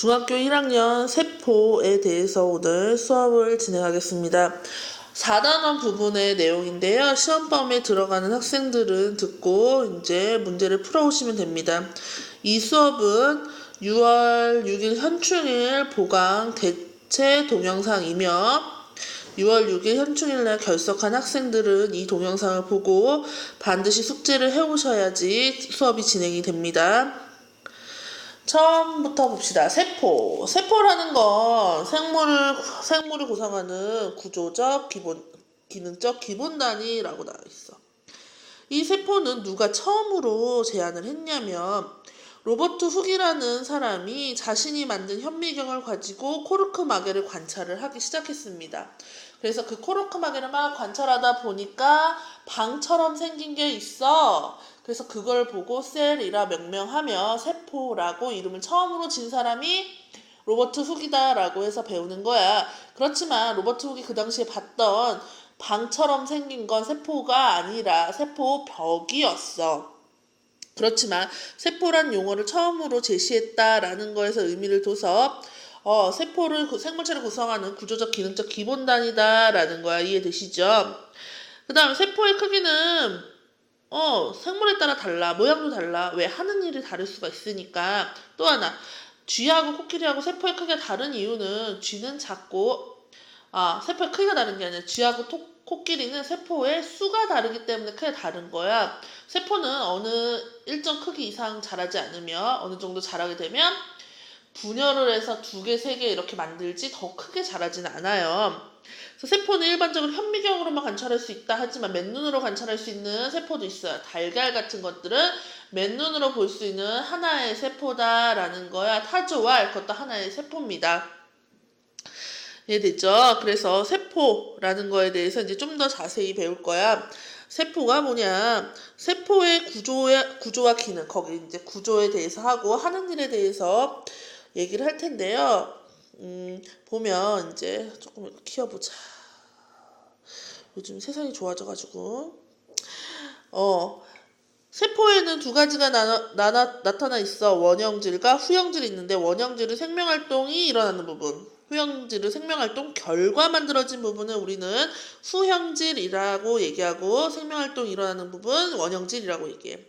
중학교 1학년 세포에 대해서 오늘 수업을 진행하겠습니다. 4단원 부분의 내용인데요. 시험범위에 들어가는 학생들은 듣고 이제 문제를 풀어오시면 됩니다. 이 수업은 6월 6일 현충일 보강 대체 동영상이며 6월 6일 현충일날 결석한 학생들은 이 동영상을 보고 반드시 숙제를 해오셔야지 수업이 진행이 됩니다. 처음부터 봅시다. 세포. 세포라는 건 생물을 구성하는 구조적, 기능적 기본 단위라고 나와 있어. 이 세포는 누가 처음으로 제안을 했냐면 로버트 훅이라는 사람이 자신이 만든 현미경을 가지고 코르크 마개를 관찰을 하기 시작했습니다. 그래서 그 코르크 마개를 막 관찰하다 보니까 방처럼 생긴 게 있어. 그래서 그걸 보고 셀이라 명명하며 세포라고 이름을 처음으로 진 사람이 로버트 훅이다라고 해서 배우는 거야. 그렇지만 로버트 훅이 그 당시에 봤던 방처럼 생긴 건 세포가 아니라 세포벽이었어. 그렇지만 세포란 용어를 처음으로 제시했다라는 거에서 의미를 둬서 세포를 생물체를 구성하는 구조적 기능적 기본 단위다라는 거야. 이해되시죠? 그 다음에 세포의 크기는 생물에 따라 달라. 모양도 달라. 왜? 하는 일이 다를 수가 있으니까. 또 하나, 쥐하고 코끼리하고 세포의 크기가 다른 이유는 쥐는 작고 세포의 크기가 다른 게 아니라 쥐하고 코끼리는 세포의 수가 다르기 때문에 크게 다른 거야. 세포는 어느 일정 크기 이상 자라지 않으면 어느 정도 자라게 되면 분열을 해서 2개, 3개 이렇게 만들지 더 크게 자라지는 않아요. 그래서 세포는 일반적으로 현미경으로만 관찰할 수 있다 하지만 맨눈으로 관찰할 수 있는 세포도 있어요. 달걀 같은 것들은 맨눈으로 볼 수 있는 하나의 세포다라는 거야. 타조알, 그것도 하나의 세포입니다. 이해됐죠? 그래서 세포라는 거에 대해서 이제 좀 더 자세히 배울 거야. 세포가 뭐냐? 세포의 구조와 기능, 거기 이제 구조에 대해서 하고 하는 일에 대해서 얘기를 할 텐데요. 보면 이제 조금 키워보자. 요즘 세상이 좋아져가지고. 세포에는 2가지가 나타나 있어. 원형질과 후형질이 있는데 원형질은 생명활동이 일어나는 부분. 후형질은 생명활동 결과 만들어진 부분을 우리는 후형질이라고 얘기하고 생명활동이 일어나는 부분 원형질이라고 얘기해.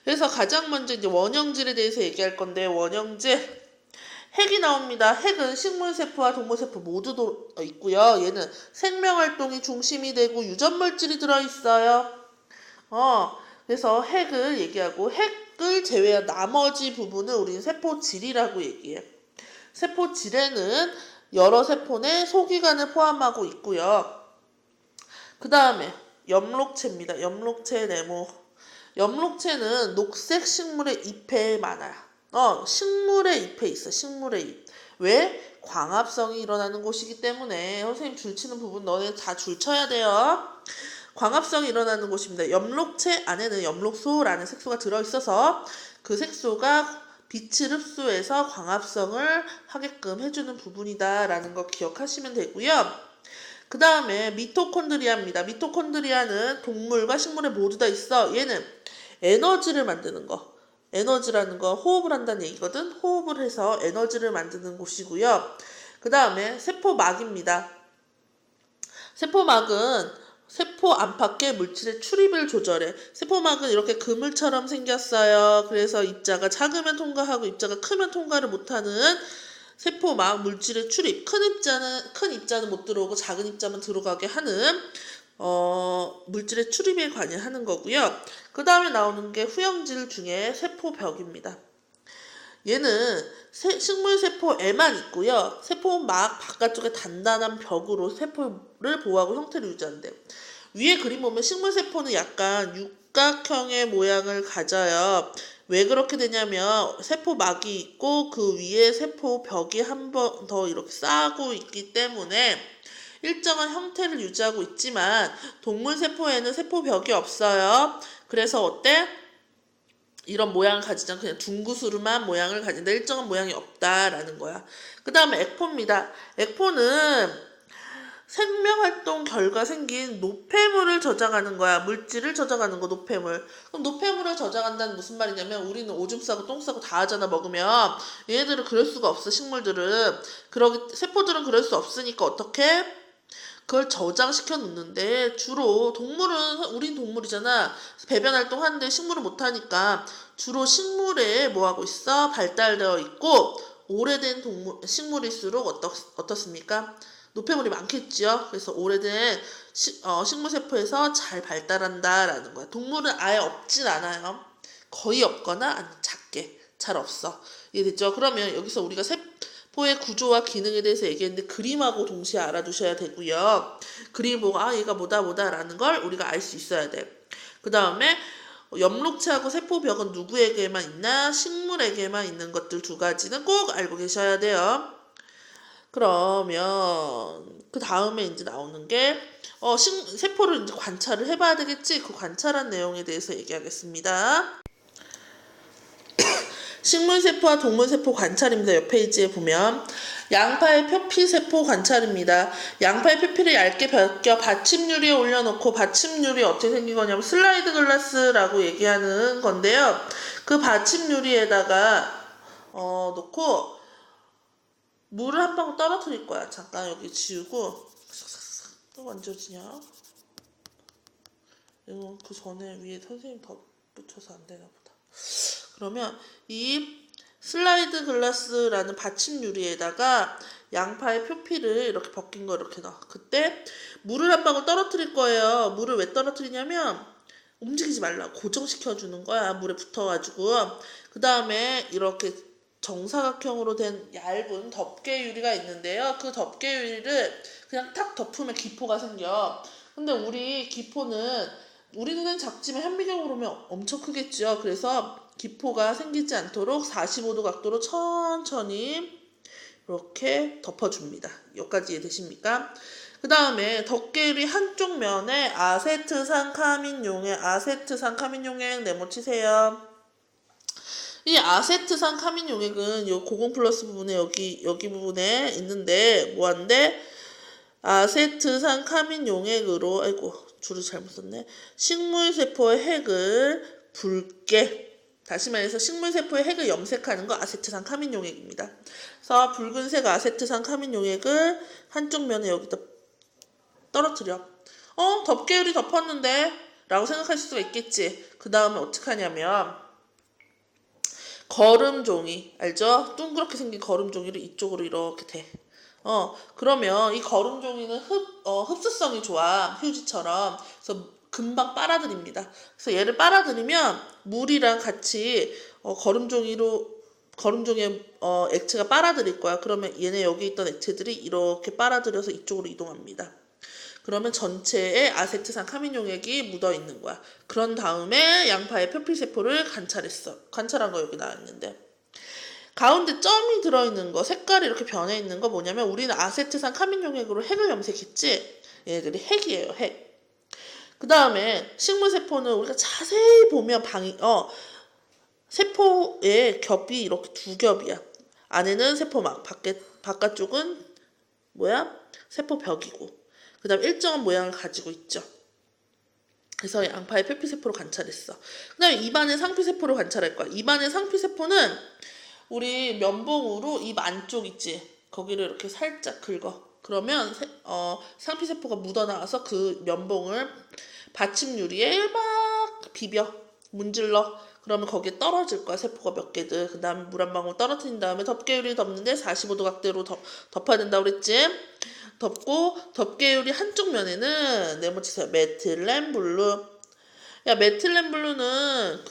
그래서 가장 먼저 이제 원형질에 대해서 얘기할 건데 원형질 핵이 나옵니다. 핵은 식물세포와 동물세포 모두 있고요. 얘는 생명활동이 중심이 되고 유전물질이 들어있어요. 그래서 핵을 얘기하고 핵을 제외한 나머지 부분을 우리는 세포질이라고 얘기해. 세포질에는 여러 세포 내 소기관을 포함하고 있고요. 그 다음에 엽록체입니다. 엽록체 네모. 엽록체는 녹색 식물의 잎에 많아요. 식물의 잎에 있어. 식물의 잎. 왜? 광합성이 일어나는 곳이기 때문에 선생님 줄치는 부분 너네 다 줄쳐야 돼요. 광합성이 일어나는 곳입니다. 엽록체 안에는 엽록소라는 색소가 들어있어서 그 색소가 빛을 흡수해서 광합성을 하게끔 해주는 부분이다라는 거 기억하시면 되고요. 그 다음에 미토콘드리아입니다. 미토콘드리아는 동물과 식물에 모두 다 있어. 얘는 에너지를 만드는 거. 에너지라는 건 호흡을 한다는 얘기거든. 호흡을 해서 에너지를 만드는 곳이고요. 그 다음에 세포막입니다. 세포막은 세포 안팎의 물질의 출입을 조절해. 세포막은 이렇게 그물처럼 생겼어요. 그래서 입자가 작으면 통과하고 입자가 크면 통과를 못하는 세포막 물질의 출입. 큰 입자는 못 들어오고 작은 입자만 들어가게 하는 물질의 출입에 관여하는 거고요. 그 다음에 나오는 게 후형질 중에 세포벽입니다. 얘는 식물세포에만 있고요. 세포막 바깥쪽에 단단한 벽으로 세포를 보호하고 형태를 유지한대요. 위에 그림 보면 식물세포는 약간 육각형의 모양을 가져요. 왜 그렇게 되냐면 세포막이 있고 그 위에 세포벽이 한 번 더 이렇게 쌓고 있기 때문에 일정한 형태를 유지하고 있지만 동물세포에는 세포벽이 없어요. 그래서 어때? 이런 모양을 가지지 않고 그냥 둥구스름한 모양을 가진다. 일정한 모양이 없다라는 거야. 그 다음에 액포입니다. 액포는 생명활동 결과 생긴 노폐물을 저장하는 거야. 물질을 저장하는 거, 노폐물. 그럼 노폐물을 저장한다는 무슨 말이냐면 우리는 오줌 싸고 똥 싸고 다 하잖아, 먹으면. 얘네들은 그럴 수가 없어, 식물들은. 세포들은 그럴 수 없으니까 어떻게? 그걸 저장시켜 놓는데 주로 동물은 우린 동물이잖아. 배변 활동하는데 식물은 못하니까 주로 식물에 뭐하고 있어? 발달되어 있고 오래된 식물일수록 어떻습니까? 노폐물이 많겠지요. 그래서 오래된 식물세포에서 잘 발달한다라는 거야. 동물은 아예 없진 않아요. 거의 없거나 아니면 작게 잘 없어. 이해됐죠? 그러면 여기서 우리가 세포의 구조와 기능에 대해서 얘기했는데 그림하고 동시에 알아두셔야 되고요. 그림 보고 얘가 뭐다라는 걸 우리가 알 수 있어야 돼. 그 다음에 엽록체하고 세포벽은 누구에게만 있나? 식물에게만 있는 것들 두 가지는 꼭 알고 계셔야 돼요. 그러면 그 다음에 이제 나오는 게 세포를 이제 관찰을 해봐야 되겠지. 그 관찰한 내용에 대해서 얘기하겠습니다. 식물세포와 동물세포 관찰입니다. 옆 페이지에 보면 양파의 표피세포 관찰입니다. 양파의 표피를 얇게 벗겨 받침유리에 올려놓고 받침유리 어떻게 생긴 거냐면 슬라이드 글라스라고 얘기하는 건데요. 그 받침유리에다가 놓고 물을 한 방울 떨어뜨릴 거야. 잠깐 여기 지우고 또 만져지냐? 이거 그 전에 위에 선생님 덧붙여서 안 되나 보다. 그러면 이 슬라이드 글라스라는 받침 유리에다가 양파의 표피를 이렇게 벗긴 거 이렇게 넣어. 그때 물을 한 방울 떨어뜨릴 거예요. 물을 왜 떨어뜨리냐면 움직이지 말라고 고정시켜 주는 거야. 물에 붙어가지고. 그 다음에 이렇게 정사각형으로 된 얇은 덮개 유리가 있는데요. 그 덮개 유리를 그냥 탁 덮으면 기포가 생겨. 근데 우리 기포는 우리 눈엔 작지만 현미경으로 보면 엄청 크겠죠. 그래서 기포가 생기지 않도록 45도 각도로 천천히 이렇게 덮어줍니다. 여기까지 이해되십니까? 그 다음에 덮개유리 한쪽 면에 아세트산 카민용액 네모치세요. 이 아세트산 카민용액은 요 고공 플러스 부분에 여기 부분에 있는데 뭐한데 아세트산 카민용액으로 줄을 잘못 썼네. 식물세포의 핵을 붉게 다시 말해서 식물세포의 핵을 염색하는 거 아세트산 카민용액입니다. 그래서 붉은색 아세트산 카민용액을 한쪽 면에 여기다 떨어뜨려. 덮개유리 덮었는데 라고 생각하실 수가 있겠지. 그 다음에 어떻게 하냐면 거름종이 알죠? 둥그렇게 생긴 거름종이를 이쪽으로 이렇게 대. 그러면 이 거름종이는 흡수성이 좋아. 휴지처럼. 그래서 금방 빨아들입니다. 그래서 얘를 빨아들이면 물이랑 같이 거름종의 액체가 빨아들일 거야. 그러면 얘네 여기 있던 액체들이 이렇게 빨아들여서 이쪽으로 이동합니다. 그러면 전체에 아세트산 카민용액이 묻어 있는 거야. 그런 다음에 양파의 표피세포를 관찰했어. 관찰한 거 여기 나왔는데. 가운데 점이 들어있는 거, 색깔이 이렇게 변해 있는 거 뭐냐면 우리는 아세트산 카민용액으로 핵을 염색했지? 얘네들이 핵이에요, 핵. 그 다음에 식물세포는 우리가 자세히 보면 세포의 겹이 이렇게 두 겹이야. 안에는 세포막, 바깥쪽은 세포벽이고. 그 다음 일정한 모양을 가지고 있죠. 그래서 양파의 표피세포를 관찰했어. 그 다음에 입안의 상피세포를 관찰할 거야. 입안의 상피세포는 우리 면봉으로 입 안쪽 있지? 거기를 이렇게 살짝 긁어. 그러면 상피세포가 묻어나와서 그 면봉을 받침유리에 막 비벼. 문질러. 그러면 거기에 떨어질 거야. 세포가 몇 개들. 그 다음에 물 한 방울 떨어뜨린 다음에 덮개유리 덮는데 45도 각도로 덮어야 된다고 그랬지? 덮고 덮개유리 한쪽 면에는 네모치세요. 메틸렌블루. 야, 메틸렌블루는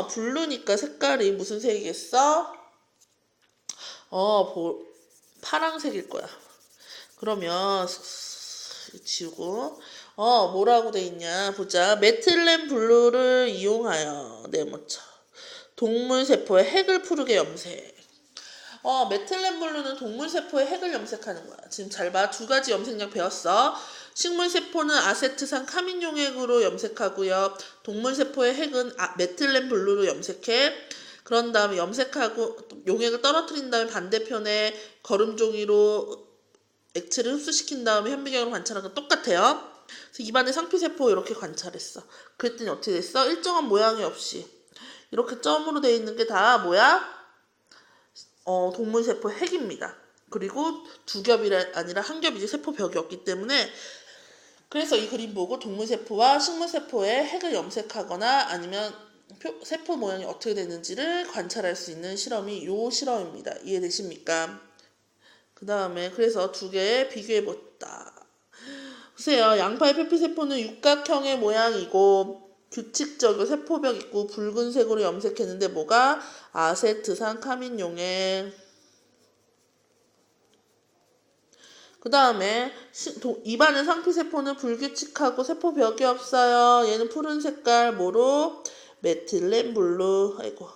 블루니까 색깔이 무슨 색이겠어? 파랑색일 거야. 그러면 지우고 뭐라고 돼 있냐 보자. 메틸렌블루를 이용하여 네모쳐 동물세포의 핵을 푸르게 염색. 메틸렌블루는 동물세포의 핵을 염색하는 거야. 지금 잘 봐. 두 가지 염색약 배웠어. 식물세포는 아세트산 카민용액으로 염색하고요. 동물세포의 핵은 메틸렌블루로 염색해. 그런 다음에 염색하고 용액을 떨어뜨린 다음에 반대편에 거름종이로 액체를 흡수시킨 다음에 현미경으로 관찰한 건 똑같아요. 그래서 입안의 상피세포 이렇게 관찰했어. 그랬더니 어떻게 됐어? 일정한 모양이 없이 이렇게 점으로 되어 있는 게 다 뭐야? 동물세포 핵입니다. 그리고 두 겹이 아니라 한 겹이지 세포벽이 없기 때문에 그래서 이 그림 보고 동물세포와 식물세포의 핵을 염색하거나 아니면 세포 모양이 어떻게 되는지를 관찰할 수 있는 실험이 요 실험입니다. 이해되십니까? 그 다음에 그래서 두 개 비교해봤다. 보세요. 양파의 표피세포는 육각형의 모양이고 규칙적으로 세포벽 있고 붉은색으로 염색했는데 뭐가? 아세트산 카민용액. 그 다음에 입안의 상피세포는 불규칙하고 세포벽이 없어요. 얘는 푸른 색깔 뭐로? 메틸렌 블루. 아이고.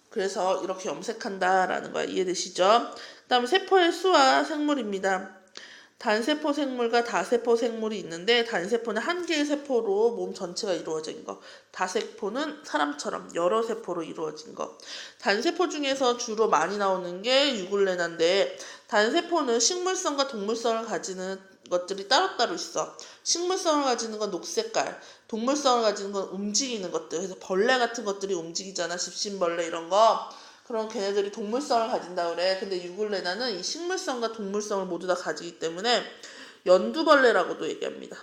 그래서 이렇게 염색한다라는 거야. 이해되시죠? 그 다음에 세포의 수와 생물입니다. 단세포 생물과 다세포 생물이 있는데 단세포는 한 개의 세포로 몸 전체가 이루어진 거. 다세포는 사람처럼 여러 세포로 이루어진 거. 단세포 중에서 주로 많이 나오는 게 유글레나인데 단세포는 식물성과 동물성을 가지는 것들이 따로따로 있어. 식물성을 가지는 건 녹색깔, 동물성을 가지는 건 움직이는 것들. 그래서 벌레 같은 것들이 움직이잖아. 집신벌레 이런 거. 그럼 걔네들이 동물성을 가진다 그래. 근데 유글레나는 이 식물성과 동물성을 모두 다 가지기 때문에 연두벌레라고도 얘기합니다.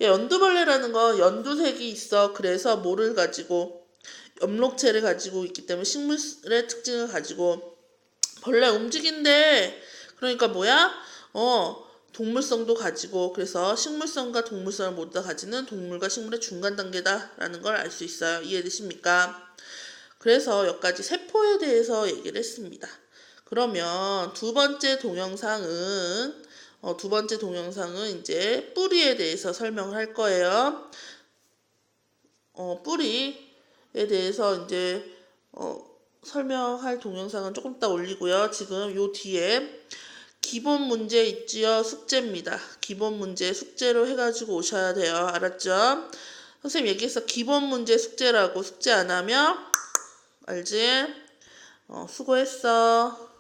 연두벌레라는 건 연두색이 있어. 그래서 뭐를 가지고 엽록체를 가지고 있기 때문에 식물의 특징을 가지고 벌레 움직인대. 그러니까 뭐야? 동물성도 가지고 그래서 식물성과 동물성을 모두 다 가지는 동물과 식물의 중간 단계다라는 걸 알 수 있어요. 이해되십니까? 그래서 여기까지 세포에 대해서 얘기를 했습니다. 그러면 두 번째 동영상은 이제 뿌리에 대해서 설명을 할 거예요. 뿌리에 대해서 이제 설명할 동영상은 조금 이따 올리고요. 지금 요 뒤에 기본 문제 있지요? 숙제입니다. 기본 문제 숙제로 해가지고 오셔야 돼요. 알았죠? 선생님 얘기했어. 기본 문제 숙제라고. 숙제 안 하면 알지? 수고했어.